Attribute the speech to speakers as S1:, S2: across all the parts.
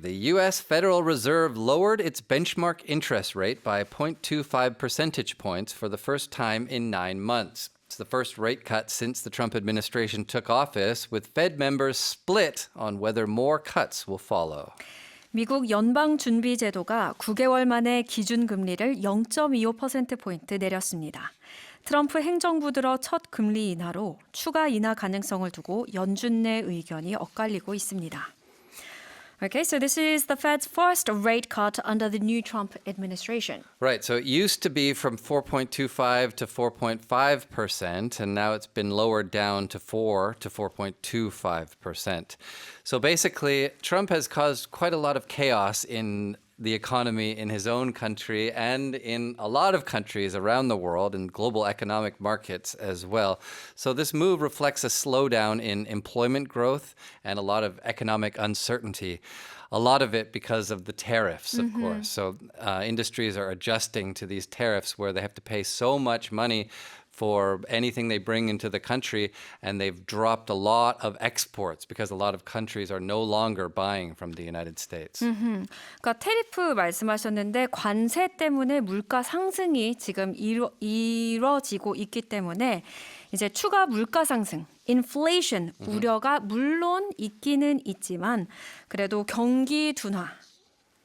S1: the U.S. Federal Reserve lowered its benchmark interest rate by 0.25 percentage points for the first time in 9 months. It's the first rate cut since the Trump administration took office, with Fed members split on whether more cuts will follow.
S2: 미국 연방준비제도가 9개월 만에 기준금리를 0.25%포인트 내렸습니다. 트럼프 행정부 들어 첫 금리 인하로 추가 인하 가능성을 두고 연준 내 의견이 엇갈리고 있습니다. Okay, so this is the Fed's first rate cut under the new Trump administration.
S1: Right, so it used to be from 4.25 to 4.5%, and now it's been lowered down to 4 to 4.25%. So basically, Trump has caused quite a lot of chaos in the economy in his own country and in a lot of countries around the world and global economic markets as well. So this move reflects a slowdown in employment growth and a lot of economic uncertainty. A lot of it because of the tariffs, of course. So industries are adjusting to these tariffs where they have to pay so much money for anything they bring into the country, and they've dropped a lot of exports because a lot of countries are no longer buying from the United States.
S2: 그러니까 테리프 말씀하셨는데 관세 때문에 물가 상승이 지금 이뤄지고 있기 때문에 이제 추가 물가 상승, inflation 우려가 물론 있기는 있지만 그래도 경기 둔화,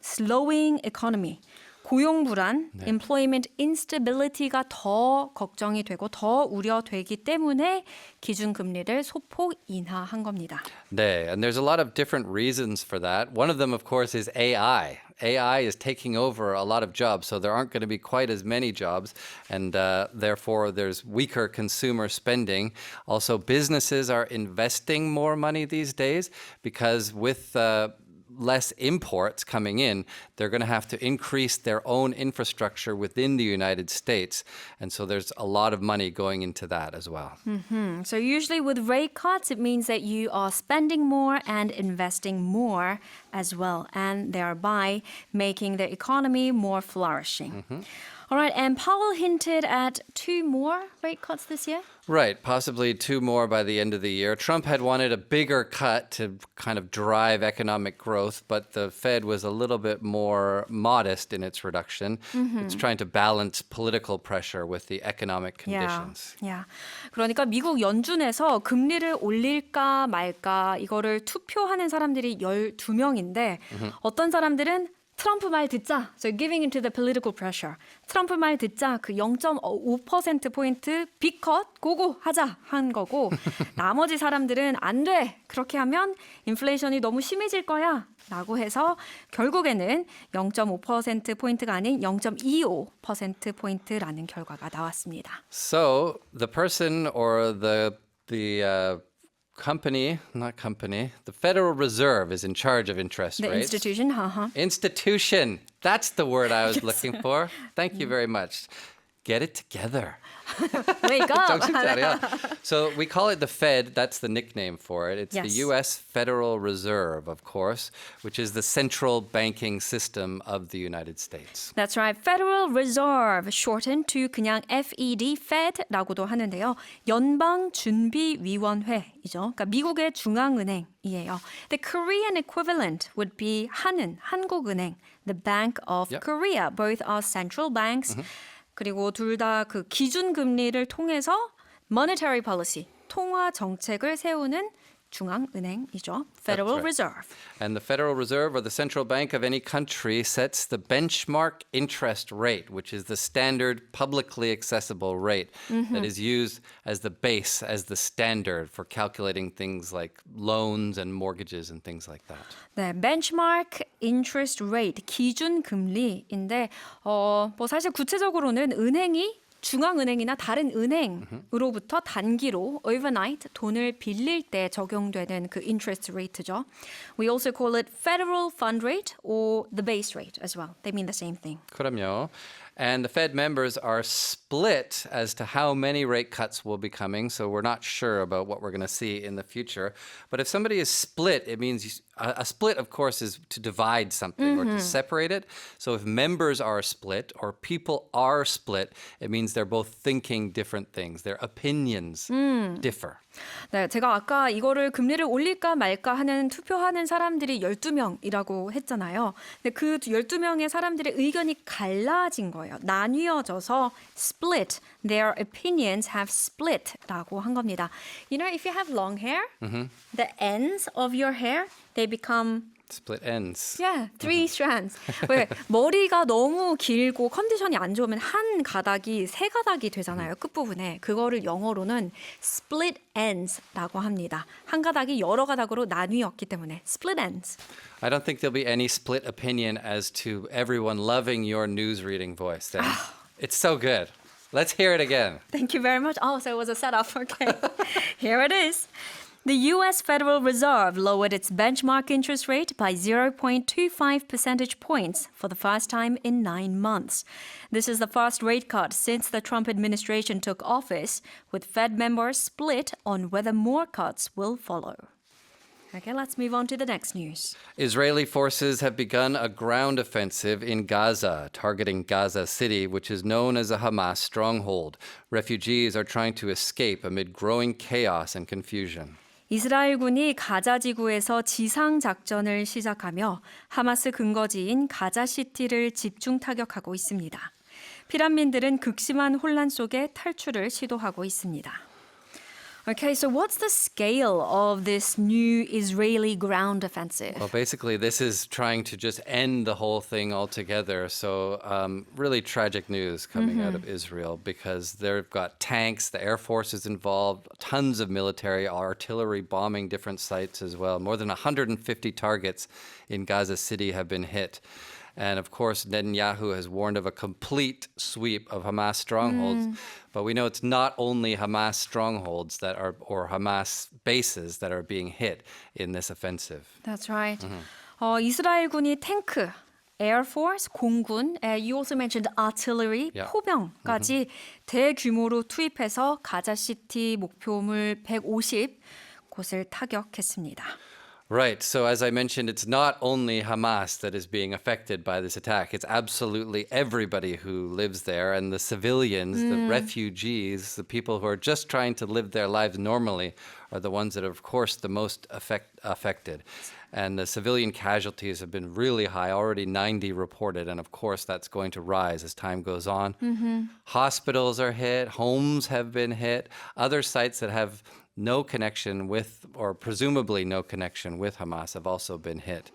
S2: slowing economy, 고용 불안, employment instability가 더 걱정이 되고 더 우려되기 때문에 기준금리를 소폭 인하한 겁니다.
S1: 네, and there's a lot of different reasons for that. One of them, of course, is AI. AI is taking over a lot of jobs, so there aren't going to be quite as many jobs, and therefore there's weaker consumer spending. Also, businesses are investing more money these days because with less imports coming in, they're going to have to increase their own infrastructure within the United States. And so there's a lot of money going into that as well.
S2: So usually with rate cuts, it means that you are spending more and investing more as well, and thereby making the economy more flourishing. All right, and Powell hinted at 2 more rate cuts this year?
S1: Right, possibly 2 more by the end of the year. Trump had wanted a bigger cut to kind of drive economic growth, but the Fed was a little bit more modest in its reduction. It's trying to balance political pressure with the economic conditions.
S2: Yeah. 그러니까 미국 연준에서 금리를 올릴까 말까 이거를 투표하는 사람들이 12명인데 어떤 사람들은 트럼프 말 듣자. So giving into the political pressure. 트럼프 말 듣자. 그 0.5%포인트 빅컷 고고 하자 한 거고 나머지 사람들은 안 돼. 그렇게 하면 인플레이션이 너무 심해질 거야. 라고 해서 결국에는 0.5%포인트가 아닌 0.25%포인트라는 결과가 나왔습니다.
S1: So the person or the the Federal Reserve is in charge of interest
S2: The
S1: rates.
S2: institution,
S1: Institution. That's the word I was looking for. Thank you very much. Get it together.
S2: Wake up!
S1: 정신 차려. So we call it the Fed. That's the nickname for it. It's
S2: Yes.
S1: the U.S. Federal Reserve, of course, which is the central banking system of the United States.
S2: That's right. Federal Reserve, shortened to 그냥 FED, Fed라고도 하는데요. 연방준비위원회이죠. 그러니까 미국의 중앙은행이에요. The Korean equivalent would be 한은, 한국은행, the Bank of
S1: Yep.
S2: Korea. Both are central banks. 그리고 둘 다 그 기준금리를 통해서 monetary policy, 통화 정책을 세우는 중앙은행이죠. Federal
S1: right.
S2: Reserve.
S1: And the Federal Reserve, or the central bank of any country, sets the benchmark interest rate, which is the standard publicly accessible rate that is used as the base, as the standard for calculating things like loans and mortgages and things like that.
S2: 네, benchmark interest rate, 기준금리인데 뭐 사실 구체적으로는 은행이 중앙은행이나 다른 은행으로부터 단기로 overnight 돈을 빌릴 때 적용되는 그 interest rate죠. We also call it federal fund rate or the base rate as well. They mean the same thing.
S1: 그럼요. And the Fed members are split as to how many rate cuts will be coming, so we're not sure about what we're going to see in the future. But if somebody is split, it means a split, of course, is to divide something or to separate it. So if members are split or people are split, it means they're both thinking different things. Their opinions differ.
S2: 네, 제가 아까 이거를 금리를 올릴까 말까 하는 투표하는 사람들이 12명이라고 했잖아요. 근데 그 12명의 사람들의 의견이 갈라진 거예요. 나뉘어져서 split. Their opinions have split라고 한 겁니다. You know, if you have long hair, the ends of your hair, they become
S1: Split ends.
S2: Yeah, three strands. 왜 머리가 너무 길고 컨디션이 안 좋으면 한 가닥이 세 가닥이 되잖아요. 끝부분에. 그거를 영어로는 split ends라고 합니다. 한 가닥이 여러 가닥으로 나뉘었기 때문에 split ends.
S1: I don't think there'll be any split opinion as to everyone loving your news reading voice. Dan. It's so good. Let's hear it again.
S2: Thank you very much. Oh, so it was a setup. Okay. Here it is. The U.S. Federal Reserve lowered its benchmark interest rate by 0.25 percentage points for the first time in 9 months. This is the first rate cut since the Trump administration took office, with Fed members split on whether more cuts will follow. Okay, let's move on to the next news.
S1: Israeli forces have begun a ground offensive in Gaza, targeting Gaza City, which is known as a Hamas stronghold. Refugees are trying to escape amid growing chaos and confusion.
S2: 이스라엘군이 가자 지구에서 지상 작전을 시작하며 하마스 근거지인 가자시티를 집중 타격하고 있습니다. 피난민들은 극심한 혼란 속에 탈출을 시도하고 있습니다. Okay, so what's the scale of this new Israeli ground offensive?
S1: Well, basically, this is trying to just end the whole thing altogether. So, really tragic news coming out of Israel because they've got tanks, the Air Force is involved, tons of military, artillery bombing different sites as well. More than 150 targets in Gaza City have been hit. And of course, Netanyahu has warned of a complete sweep of Hamas strongholds. But we know it's not only Hamas strongholds that are, or Hamas bases that are being hit in this offensive.
S2: That's right. 이스라엘군이 탱크, Air Force, 공군, you also mentioned artillery,
S1: Yeah.
S2: 포병까지 대규모로 투입해서 가자시티 목표물 150곳을 타격했습니다.
S1: Right. So, as I mentioned, it's not only Hamas that is being affected by this attack. It's absolutely everybody who lives there. And the civilians, the refugees, the people who are just trying to live their lives normally are the ones that are, of course, the most affected. And the civilian casualties have been really high, already 90 reported. And of course, that's going to rise as time goes on. Hospitals are hit, homes have been hit, other sites that have no connection with, or presumably no connection with Hamas have also been hit.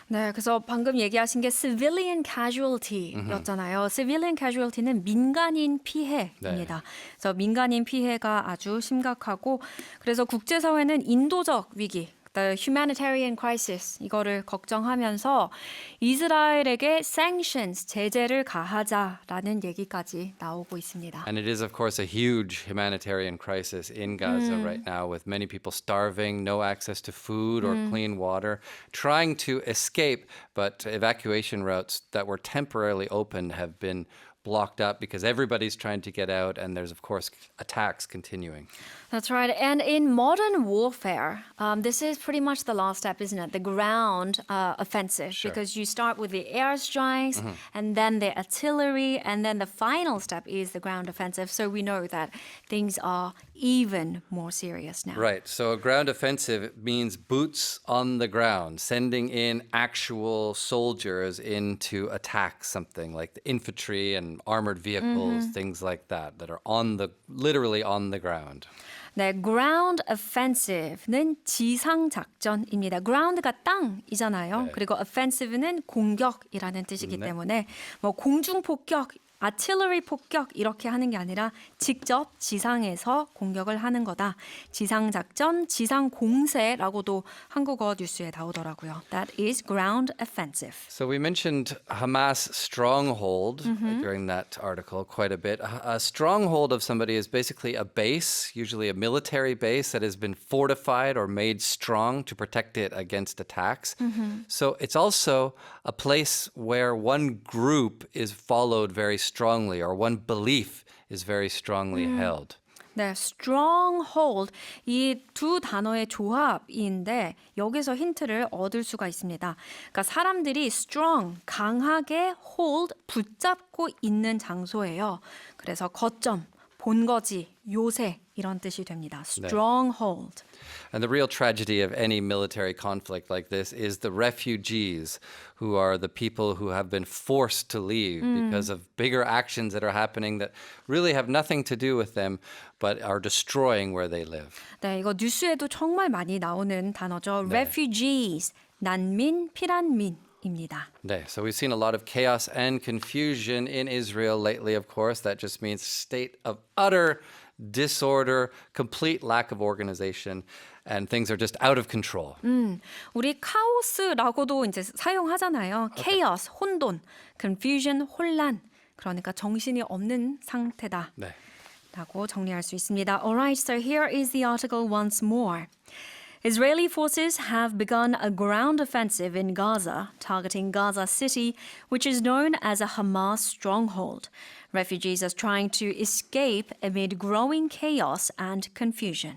S2: 네, 그래서 방금 얘기하신 게 civilian casualty였잖아요. civilian casualty는 민간인 피해입니다. 그래서 민간인 피해가 아주 심각하고 그래서 국제사회는 인도적 위기, the humanitarian crisis 이거를 걱정하면서 이스라엘에게 sanctions, 제재를 가하자라는 얘기까지 나오고 있습니다.
S1: And it is, of course, a huge humanitarian crisis in Gaza right now, with many people starving, no access to food or clean water, trying to escape, but evacuation routes that were temporarily opened have been blocked up because everybody's trying to get out, and there's, of course, attacks continuing.
S2: That's right. And in modern warfare, this is pretty much the last step, isn't it? The ground offensive,
S1: Sure.
S2: because you start with the airstrikes and then the artillery, and then the final step is the ground offensive. So we know that things are even more serious now.
S1: Right. So a ground offensive means boots on the ground, sending in actual soldiers in to attack something like the infantry and armored vehicles, things like that are literally on the ground.
S2: 네, ground offensive는 지상 작전입니다. ground가 땅이잖아요.
S1: 네.
S2: 그리고 offensive는 공격이라는 뜻이기 때문에 뭐 공중 폭격, artillery 폭격 이렇게 하는 게 아니라 직접 지상에서 공격을 하는 거다. 지상 작전, 지상 공세라고도 한국어 뉴스에 나오더라고요. That is ground offensive.
S1: So we mentioned Hamas stronghold during that article quite a bit. A stronghold of somebody is basically a base, usually a military base that has been fortified or made strong to protect it against attacks. So it's also a place where one group is followed very strongly, or one belief is very strongly held.
S2: 네, stronghold 이 두 단어의 조합인데 여기서 힌트를 얻을 수가 있습니다. 그러니까 사람들이 strong 강하게 hold 붙잡고 있는 장소예요. 그래서 거점 본거지, 요새 이런 뜻이 됩니다. stronghold.
S1: And the real tragedy of any military conflict like this is the refugees, who are the people who have been forced to leave because of bigger actions that are happening that really have nothing to do with them, but are destroying where they live.
S2: 네, 이거 뉴스에도 정말 많이 나오는 단어죠. refugees, 난민, 피난민입니다.
S1: 네, so we've seen a lot of chaos and confusion in Israel lately, of course. That just means state of utter disorder, complete lack of organization, and things are just out of control.
S2: 우리 카오스라고도 이제 사용하잖아요. chaos, 혼돈, confusion, 혼란. 그러니까 정신이 없는 상태다.
S1: 네.
S2: 라고 정리할 수 있습니다. Alright, so here is the article once more. Israeli forces have begun a ground offensive in Gaza, targeting Gaza City, which is known as a Hamas stronghold. Refugees are trying to escape amid growing chaos and confusion.